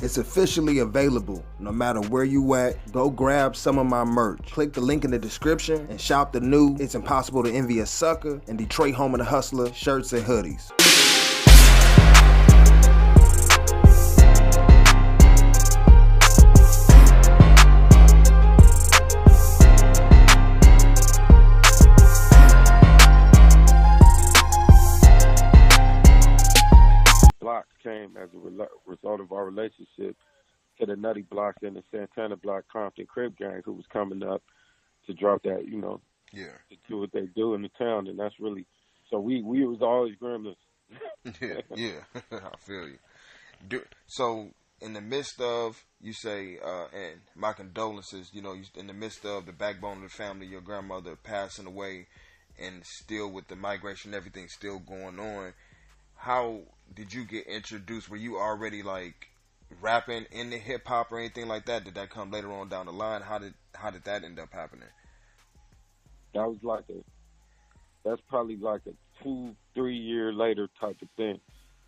It's officially available. No matter where you at, go grab some of my merch. Click the link in the description and shop the new It's Impossible to Envy a Sucker and Detroit Home of the Hustler shirts and hoodies. Came as a result of our relationship to the Nutty Block and the Santana Block Compton Crib Gang, who was coming up to drop that, to do what they do in the town, and that's really, so we was always gremlins. yeah, I feel you. So in the midst of, you say, and my condolences, in the midst of the backbone of the family, your grandmother passing away, and still with the migration, everything still going on. How did you get introduced? Were you already like rapping in the hip hop or anything like that? Did that come later on down the line? How did that end up happening? That was that's probably like a 2-3 year later type of thing.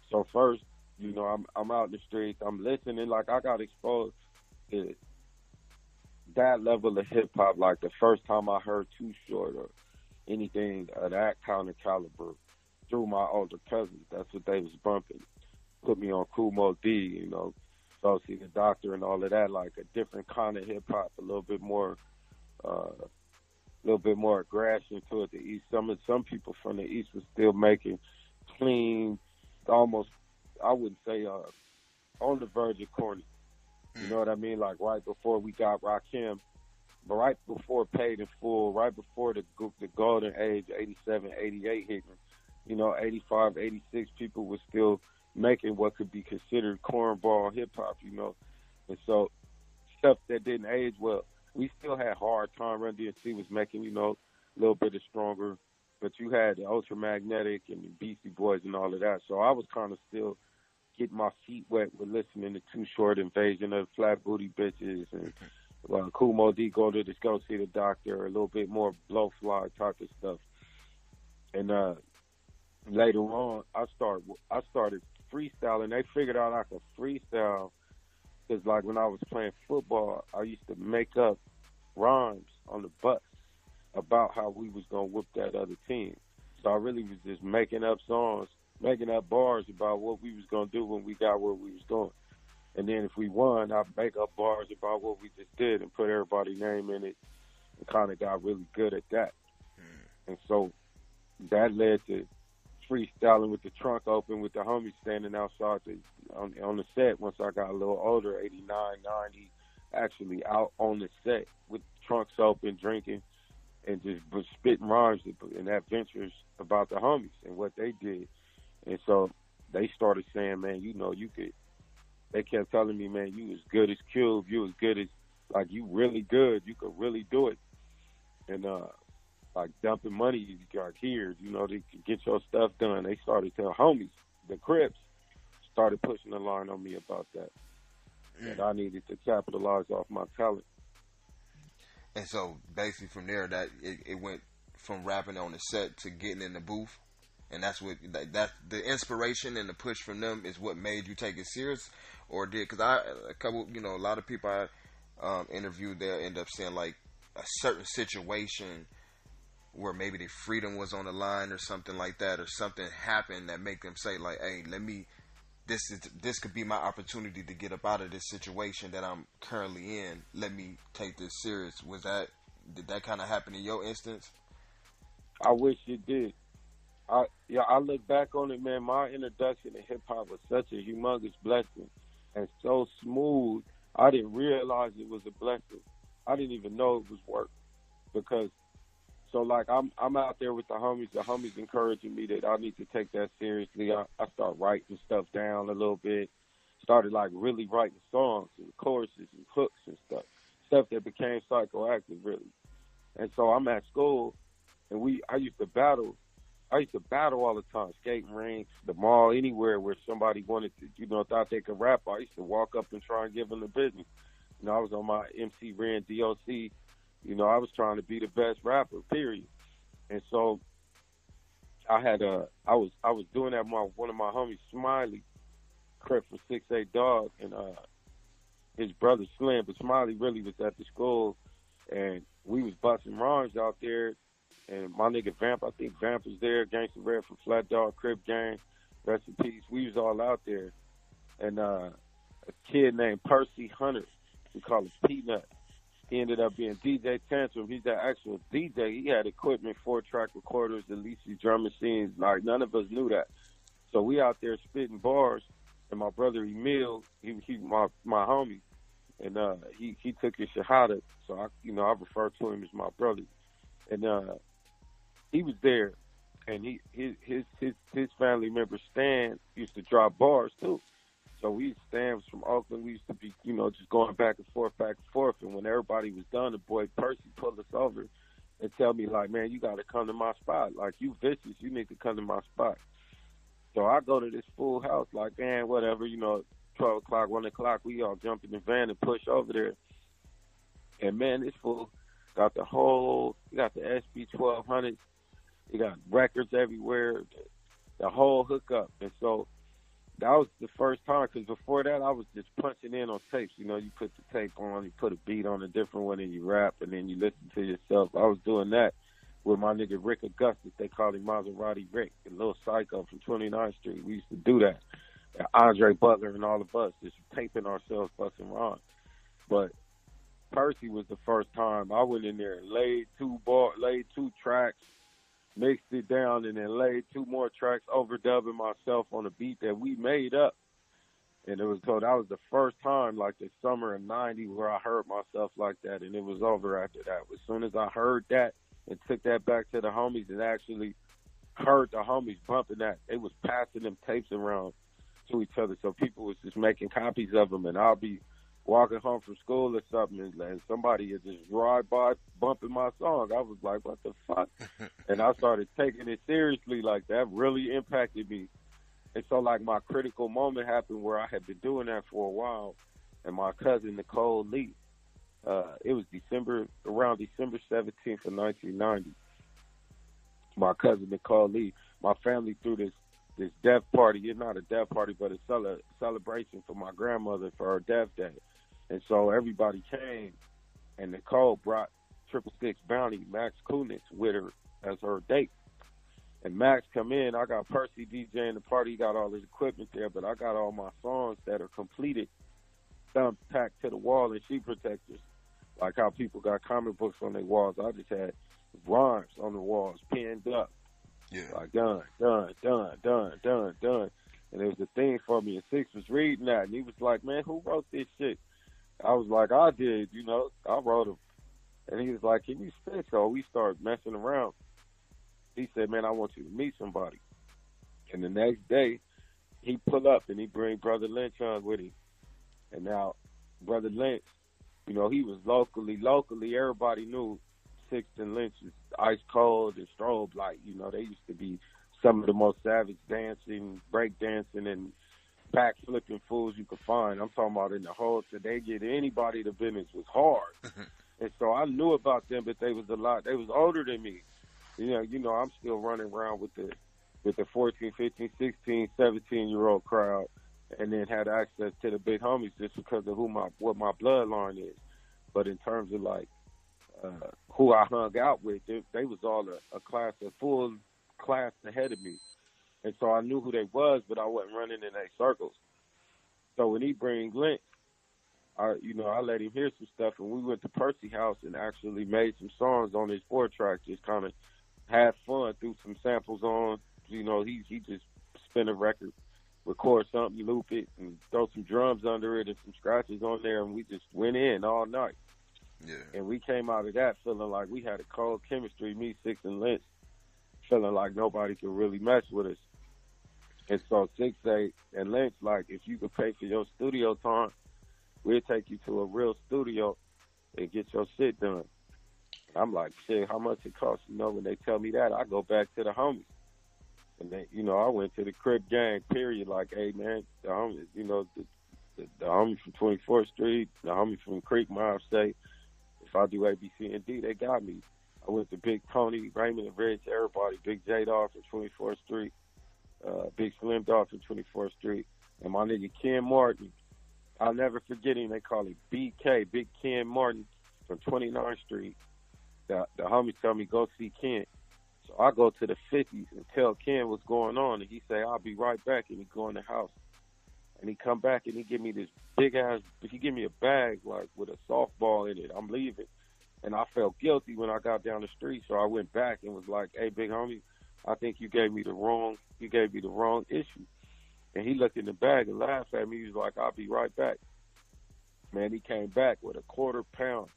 So first, I'm out in the streets, I'm listening, like I got exposed to that level of hip hop, like the first time I heard Too Short or anything of that kind of caliber. Through my older cousins, that's what they was bumping. Put me on Kool Moe Dee, Go See the Doctor and all of that, like a different kind of hip hop, a little bit more aggression to it. The East, some people from the East was still making clean, almost, I wouldn't say on the verge of corny. You know what I mean? Like right before we got Rakim, but right before Paid in Full, right before the golden age, 87, 88 hitting. 85, 86, people were still making what could be considered cornball hip-hop, And so stuff that didn't age well. We still had hard time. Run DMC was making, a little bit of stronger. But you had the Ultramagnetic and the Beastie Boys and all of that. So I was kind of still getting my feet wet with listening to Too Short, Invasion of Flat Booty Bitches, and Kool Moe Dee, Go See the Doctor, a little bit more Blowfly type of stuff. And later on, I started freestyling. They figured out I could freestyle because, like, when I was playing football, I used to make up rhymes on the bus about how we was going to whoop that other team. So I really was just making up songs, making up bars about what we was going to do when we got where we was going. And then if we won, I'd make up bars about what we just did and put everybody's name in it, and kind of got really good at that. And so that led to freestyling with the trunk open with the homies standing outside on the set once I got a little older, 89, 90, actually out on the set with trunks open, drinking, and just spitting rhymes and adventures about the homies and what they did. And so they started saying, man, you could, they kept telling me, man, you as good as Cube, you as good as, like, you really good, you could really do it. And, like dumping money you got here, they could get your stuff done. They started telling homies, the Crips, started pushing the line on me about that. And I needed to capitalize off my talent. And so basically from there, that it went from rapping on the set to getting in the booth. And that's what, that the inspiration and the push from them is what made you take it serious, or did, because a lot of people I interviewed, they'll end up saying like a certain situation where maybe their freedom was on the line or something like that, or something happened that make them say like, hey, this could be my opportunity to get up out of this situation that I'm currently in. Let me take this serious. Did that kind of happen in your instance? I wish it did. I look back on it, man, my introduction to hip hop was such a humongous blessing and so smooth. I didn't realize it was a blessing. I didn't even know it was work, because so, like, I'm out there with the homies encouraging me that I need to take that seriously. I start writing stuff down a little bit, started, like, really writing songs and choruses and hooks and stuff that became psychoactive, really. And so I'm at school, and I used to battle all the time, skating rinks, the mall, anywhere where somebody wanted to, thought they could rap. I used to walk up and try and give them the business. I was on my MC Ren DOC. I was trying to be the best rapper, period. And so I was doing that with one of my homies, Smiley, Crip from 6'8 Dog, and his brother Slim, but Smiley really was at the school, and we was busting rhymes out there. And my nigga Vamp, I think Vamp was there, Gangsta Red from Flat Dog, Crip Gang, rest in peace. We was all out there. And a kid named Percy Hunter, we call him Peanut. He ended up being DJ Tantrum. He's the actual DJ. He had equipment, 4-track recorders, the Lisi drum machines. Like, none of us knew that. So we out there spitting bars, and my brother Emil, he my homie, and he took his shahada. So I refer to him as my brother. And he was there, and his family member Stan used to drop bars too. So Stan was from Oakland. We used to be, just going back and forth. And when everybody was done, the boy Percy pulled us over and tell me, like, man, you got to come to my spot. Like, you vicious, you need to come to my spot. So I go to this full house, like, man, whatever, 12 o'clock, 1 o'clock, we all jump in the van and push over there. And, man, this fool got the SB 1200s. He got records everywhere, the whole hookup. And so that was the first time, because before that, I was just punching in on tapes. You put the tape on, you put a beat on a different one, and you rap, and then you listen to yourself. I was doing that with my nigga Rick Augustus. They called him Maserati Rick, a little psycho from 29th Street. We used to do that. And Andre Butler and all of us just taping ourselves, busting rhymes. But Percy was the first time I went in there and laid two tracks, mixed it down, and then laid 2 more tracks, overdubbing myself on a beat that we made up. And that was the first time, like the summer of 90, where I heard myself like that, and it was over after that. As soon as I heard that and took that back to the homies and actually heard the homies bumping that, they was passing them tapes around to each other. So people was just making copies of them, and I'll be walking home from school or something, and somebody would just ride by bumping my song. I was like, what the fuck? And I started taking it seriously. Like, that really impacted me. And so, like, my critical moment happened where I had been doing that for a while, and my cousin Nicole Lee, it was around December 17th of 1990. My cousin Nicole Lee, my family threw this death party. It's not a death party, but a celebration for my grandmother for her death day. And so everybody came, and Nicole brought 666 Bounty, Max Kunitz, with her as her date. And Max come in, I got Percy DJing the party, he got all his equipment there, but I got all my songs that are completed, thumbs tacked to the wall and sheet protectors. Like how people got comic books on their walls. I just had rhymes on the walls, pinned up. Yeah. Like, done. And it was a thing for me. And Six was reading that, and he was like, man, who wrote this shit? I was like, I did, I wrote them. And he was like, can you spit? So we started messing around. He said, man, I want you to meet somebody. And the next day, he pull up, and he bring Brotha Lynch on with him. And now, Brotha Lynch, he was locally, everybody knew Six and Lynch is ice cold and strobe light. They used to be some of the most savage dancing, break dancing, and back flipping fools you could find. I'm talking about in the whole, so they get anybody the business was hard. And so I knew about them, but they was older than me. I'm still running around with the 14, 15, 16, 17-year-old crowd, and then had access to the big homies just because of what my bloodline is. But in terms of like who I hung out with, they was all a full class ahead of me. And so I knew who they was, but I wasn't running in their circles. So when he bring Lynch, I let him hear some stuff, and we went to Percy's house and actually made some songs on his 4-track, just kind of had fun, threw some samples on. He just spin a record, record something, loop it, and throw some drums under it and some scratches on there, and we just went in all night. Yeah. And we came out of that feeling like we had a cold chemistry, me, Six, and Lynch, feeling like nobody could really mess with us. And so 6-8 and Lynch, like, if you could pay for your studio time, we'll take you to a real studio and get your shit done. I'm like, shit, how much it costs? When they tell me that, I go back to the homies. And they, I went to the Crip Gang, period. Like, hey, man, the homies, the homies from 24th Street, the homies from Creek Mob say, if I do A, B, C, and D, they got me. I went to Big Tony, Raymond and Rich, everybody, Big J Dog from 24th Street, Big Slim Dog from 24th Street, and my nigga Ken Martin. I'll never forget him. They call him BK, Big Ken Martin, from 29th Street. The homie tell me go see Ken. So I go to the 50s and tell Ken what's going on, and he say I'll be right back, and he go in the house, and he come back and he give me this big ass. He give me a bag like with a softball in it. I'm leaving, and I felt guilty when I got down the street, so I went back and was like, "Hey, big homie, I think you gave me the wrong issue." And he looked in the bag and laughed at me. He was like, "I'll be right back." Man, he came back with a quarter pound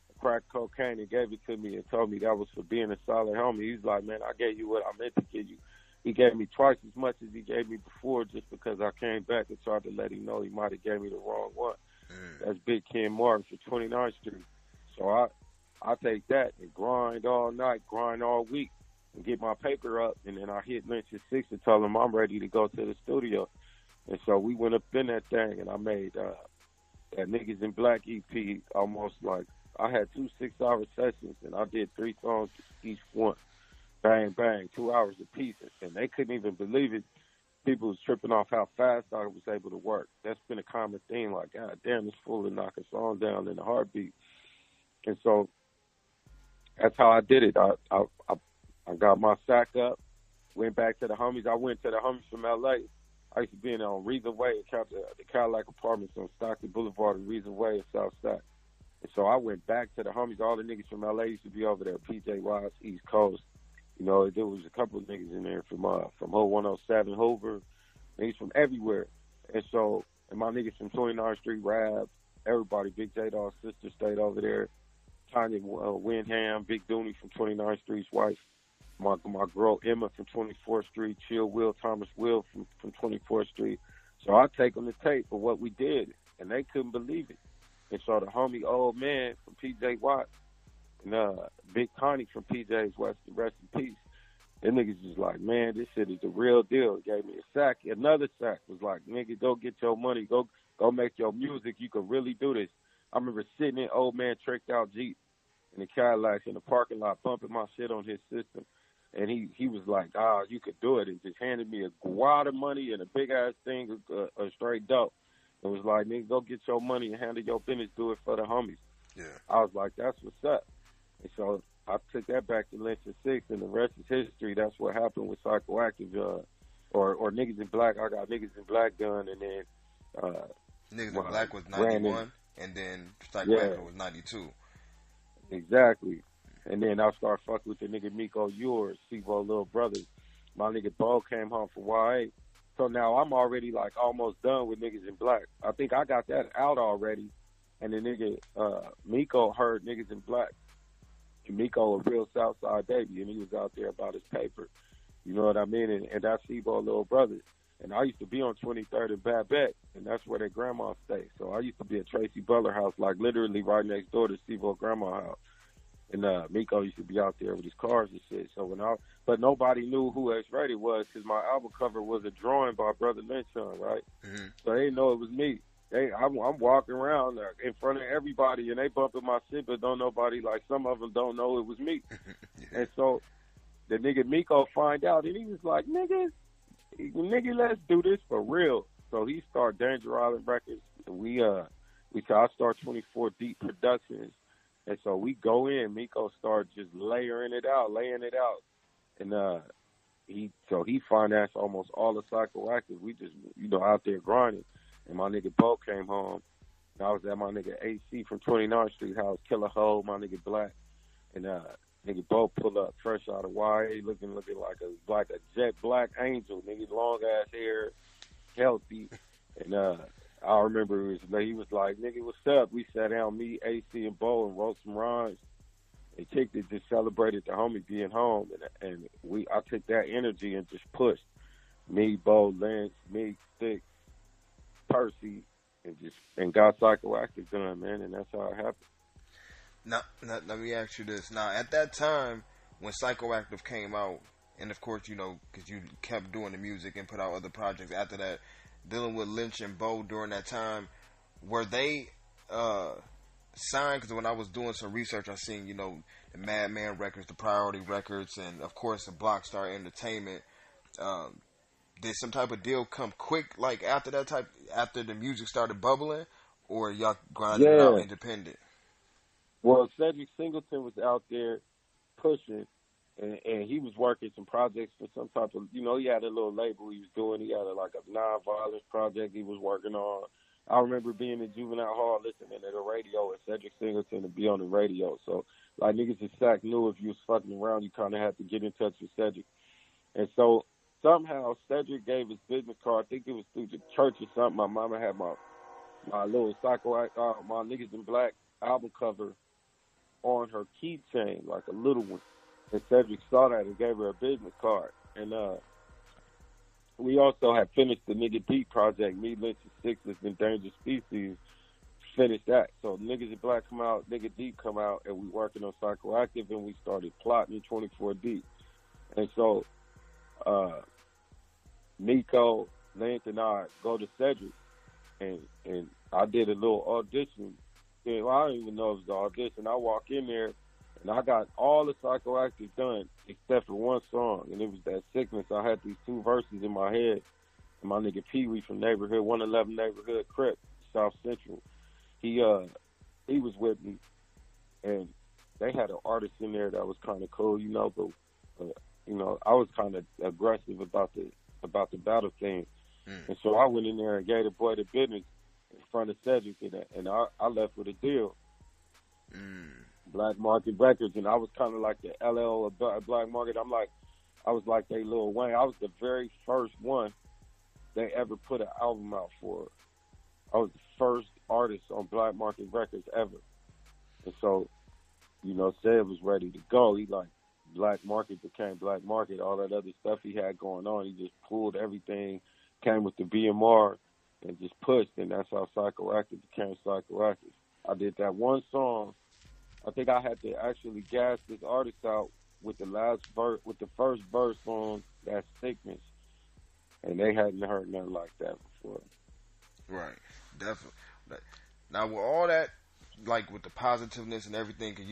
of crack cocaine and gave it to me and told me that was for being a solid homie. He was like, "Man, I gave you what I meant to give you." He gave me twice as much as he gave me before just because I came back and tried to let him know he might have gave me the wrong one. That's Big Ken Martin for 29th Street. So I take that and grind all night, grind all week, and get my paper up, and then I hit Lynch at 6 and tell him I'm ready to go to the studio. And so we went up in that thing, and I made that Niggas in Black EP almost like, I had 2 6-hour sessions, and I did 3 songs each one. Bang, bang, 2 hours apiece. And they couldn't even believe it. People was tripping off how fast I was able to work. That's been a common thing, like, God damn, it's full of knock a song down in a heartbeat. And so that's how I did it. I got my sack up, went back to the homies. I went to the homies from L.A. I used to be in on Reason Way, the Cadillac Apartments on Stockton Boulevard and Reason Way in South Side. And so I went back to the homies. All the niggas from L.A. used to be over there, PJ Wise, East Coast. You know, there was a couple of niggas in there from Ho 107, Hoover, niggas from everywhere. And so, and my niggas from 29th Street, Rab, everybody, Big J-Dawg's sister stayed over there. Tanya Windham, Big Dooney from 29th Street's wife. My girl Emma from 24th Street, Chill Will, Thomas Will from 24th Street. So I take them to tape for what we did, and they couldn't believe it. And so the homie Old Man from PJ Watt and Big Connie from PJ's West, rest in peace. Them niggas was like, man, this shit is the real deal. He gave me a sack. Another sack was like, nigga, go get your money. Go make your music. You can really do this. I remember sitting in Old Man tricked out Jeep in the Cadillac in the parking lot, bumping my shit on his system. And he was like, you could do it. And just handed me a wad of money and a big-ass thing of straight dope. It was like, nigga, go get your money and handle your business. Do it for the homies. Yeah. I was like, that's what's up. And so I took that back to Lynch at 6, and the rest is history. That's what happened with Psychoactive. Or Niggas in Black. I got Niggas in Black done, and then... Niggas in Black was 91, and then Psychoactive was 92. Exactly. And then I started fucking with the nigga Miko Ewers, Sivo little brothers. My nigga Bo came home from YA. So now I'm already like almost done with Niggas in Black. I think I got that out already. And the nigga Miko heard Niggas in Black. And Miko a real Southside baby, and he was out there about his paper. You know what I mean? And that's Sivo little brothers. And I used to be on 23rd and Babette, and that's where their grandma stayed. So I used to be at Tracy Butler house, like literally right next door to Sivo grandma house. And Miko used to be out there with his cars and shit. So but nobody knew who XRaided was because my album cover was a drawing by Brotha Lynch, right? Mm-hmm. So they didn't know it was me. I'm walking around in front of everybody, and they bumping my shit, but don't nobody, like some of them don't know it was me. Yeah. And so the nigga Miko find out, and he was like, nigga, let's do this for real. So he started Danger Island Records. I start 24 Deep Productions. And so we go in, Miko started just laying it out. And he financed almost all the Psychoactive. We just, out there grinding. And my nigga Bo came home. And I was at my nigga AC from 29th Street house, Killer Ho, my nigga Black. And nigga Bo pulled up fresh out of YA, looking like a jet black angel, nigga, long ass hair, healthy. And I remember he was like, nigga, what's up? We sat down, me, AC, and Bo, and wrote some rhymes. And kicked it, just celebrated the homie being home. And I took that energy and just pushed. Me, Bo, Lynch, me, Stick, Percy, and got Psychoactive done, man. And that's how it happened. Now, let me ask you this. Now, at that time, when Psychoactive came out, and of course, because you kept doing the music and put out other projects after that, dealing with Lynch and Bo during that time, were they signed? Because when I was doing some research, I seen, the Madman Records, the Priority Records, and of course the Blockstar Entertainment. Did some type of deal come quick, like after after the music started bubbling, or y'all grinding it out independent? Well, Cedric Singleton was out there pushing, and he was working some projects for some type of, he had a little label he was doing. He had like a non-violence project he was working on. I remember being in Juvenile Hall listening to the radio and Cedric Singleton to be on the radio. So, like, niggas in Sac knew if you was fucking around, you kind of had to get in touch with Cedric. And so, somehow, Cedric gave his business card. I think it was through the church or something. My mama had my little my Niggas in Black album cover on her keychain, like a little one. And Cedric saw that and gave her a business card. And we also had finished the Nigga Deep project, me, Lynch, and Sixes, Endangered Species, finished that. So Niggas in Black come out, Nigga Deep come out, and we working on Psychoactive, and we started plotting 24 Deep. And so Nico, Lance, and I go to Cedric, and I did a little audition. Well, I don't even know if it was an audition. I walk in there, and I got all the Psychoactive done except for one song, and it was That Sickness. I had these two verses in my head, and my nigga Pee Wee from neighborhood 111 neighborhood Crip, South Central. He was with me, and they had an artist in there that was kind of cool, but I was kind of aggressive about the battle thing, and so I went in there and gave the boy the business in front of Cedric, and I left with a deal. Black Market Records, and I was kind of like the LL of Black Market. I was like they Lil Wayne. I was the very first one they ever put an album out for. I was the first artist on Black Market Records ever. And so, Sed was ready to go. He Black Market became Black Market, all that other stuff he had going on. He just pulled everything, came with the BMR, and just pushed, and that's how Psychoactive became Psychoactive. I did that one song. I think I had to actually gas this artist out with the first verse on That Sickness, and they hadn't heard nothing like that before. Right, definitely. Now with all that, like with the positiveness and everything, cause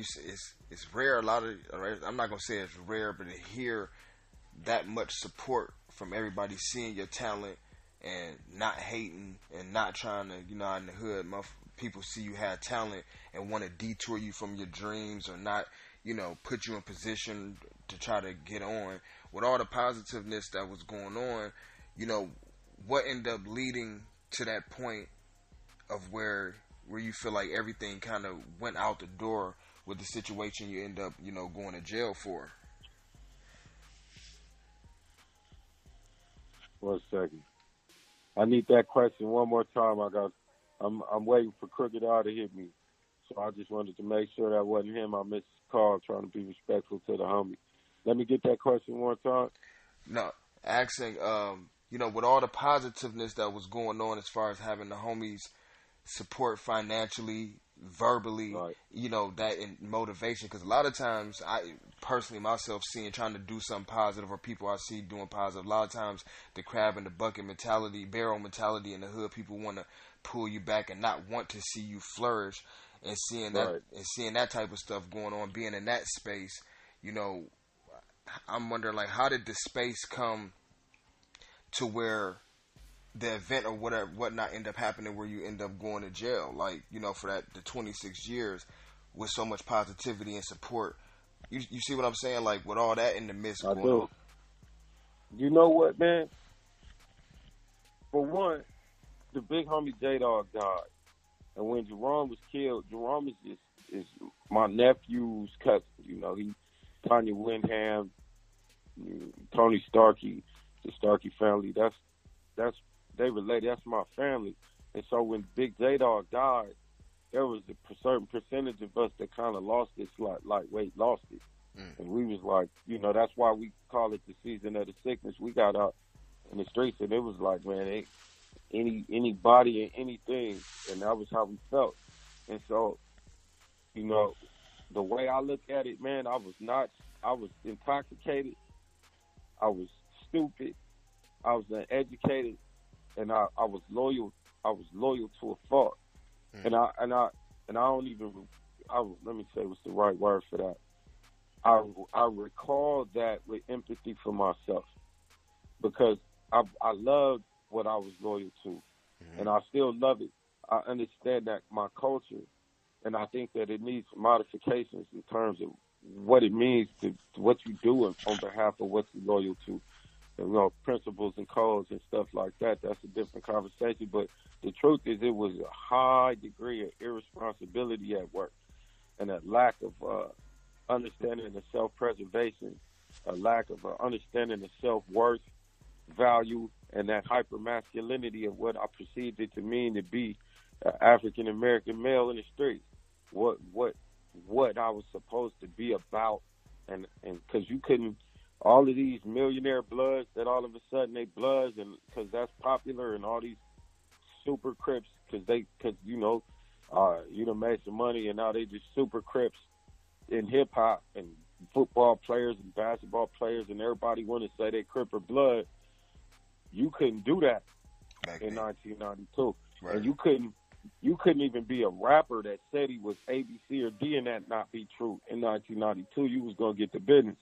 it's rare. I'm not gonna say it's rare, but to hear that much support from everybody, seeing your talent and not hating and not trying to, out in the hood, people see you have talent and want to detour you from your dreams or not, put you in position to try to get on. With all the positiveness that was going on, what ended up leading to that point of where you feel like everything kind of went out the door with the situation you end up, going to jail for? 1 second. I need that question one more time. I'm waiting for Crooked Eye to hit me. So I just wanted to make sure that wasn't him. I missed his call, trying to be respectful to the homie. Let me get that question one time. No, asking, with all the positiveness that was going on as far as having the homies support financially, verbally, right. That in motivation. Because a lot of times, I personally myself trying to do something positive, or people I see doing positive, a lot of times the crab in the bucket mentality, barrel mentality in the hood, people want to pull you back and not want to see you flourish. And seeing that, right. And seeing that type of stuff going on, being in that space, I'm wondering, like, how did the space come to where the event or whatnot end up happening where you end up going to jail? Like, for the 26 years with so much positivity and support. You see what I'm saying? Like, with all that in the midst going on. You know what, man? For one, the big homie J-Dog died. And when Jerome was killed, Jerome is my nephew's cousin. He Tanya Windham, Tony Starkey, the Starkey family. That's they related. That's my family. And so when Big J-Dog died, there was a certain percentage of us that kind of lost it, lost it. And we was like, that's why we call it the season of the sickness. We got out in the streets, and it was like, man, anybody and anything, and that was how we felt. And so, the way I look at it, man, I was intoxicated, I was stupid, I was uneducated, and I was loyal to a fault. And I don't even, let me say what's the right word for that. I recall that with empathy for myself, because I loved what I was loyal to. and I still love it. I understand that my culture, and I think that it needs modifications in terms of what it means to what you do on behalf of what you're loyal to. You know, principles and codes and stuff like that. That's a different conversation. But the truth is, it was a high degree of irresponsibility at work, and a lack of understanding of self-preservation, a lack of understanding of self-worth, value, and that hyper-masculinity of what I perceived it to mean to be an African-American male in the streets. What I was supposed to be about, and because you couldn't. All of these millionaire bloods that all of a sudden they bloods, and because that's popular, and all these super Crips because you done made some money, and now they just super Crips in hip hop, and football players and basketball players, and everybody want to say they Crip or blood. You couldn't do that in 1992, right. And you couldn't even be a rapper that said he was A, B, C, or D, and that not be true in 1992. You was gonna get the business.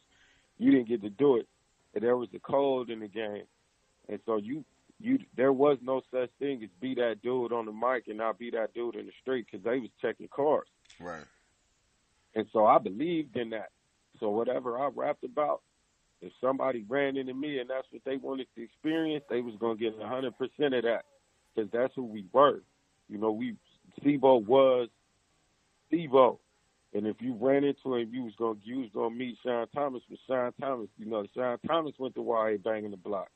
You didn't get to do it. And there was a code in the game. And so there was no such thing as be that dude on the mic and not be that dude in the street, because they was checking cars. Right. And so I believed in that. So whatever I rapped about, if somebody ran into me and that's what they wanted to experience, they was going to get 100% of that, because that's who we were. You know, Steve-O was Steve-O. And if you ran into him, you was gonna meet Sean Thomas. But Sean Thomas, Sean Thomas went to YA banging the block.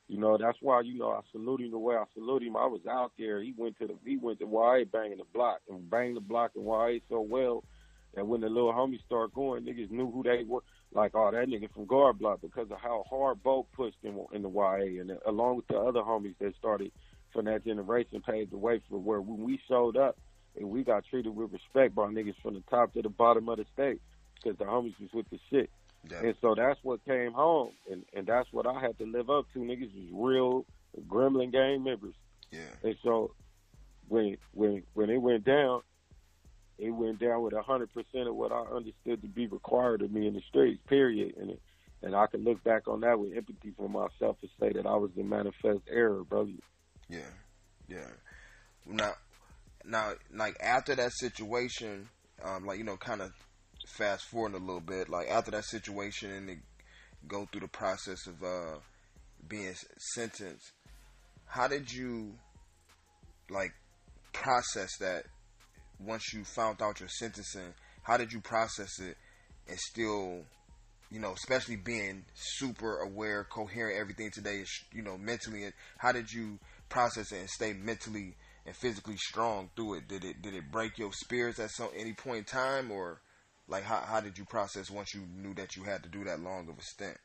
That's why I salute him the way I salute him. I was out there. He went to YA banging the block and banged the block in YA so well that when the little homies started going, niggas knew who they were. Like, oh, that nigga from Guard Block, because of how hard Bo pushed in the YA, and along with the other homies that started from that generation, paved the way for where when we showed up. And we got treated with respect by niggas from the top to the bottom of the state, because the homies was with the shit. Yeah. And so that's what came home. And that's what I had to live up to. Niggas was real Gremlin gang members. Yeah. And so when it went down with 100% of what I understood to be required of me in the streets, period. And I can look back on that with empathy for myself and say that I was in manifest error, brother. Yeah. Yeah. Now, like, after that situation, kind of fast forward a little bit, like, after that situation and to go through the process of being sentenced, how did you, like, process that once you found out your sentencing? How did you process it and still, especially being super aware, coherent, everything today is, mentally, how did you process it and stay mentally and physically strong through it? Did it break your spirits at any point in time, or like how did you process once you knew that you had to do that long of a stint?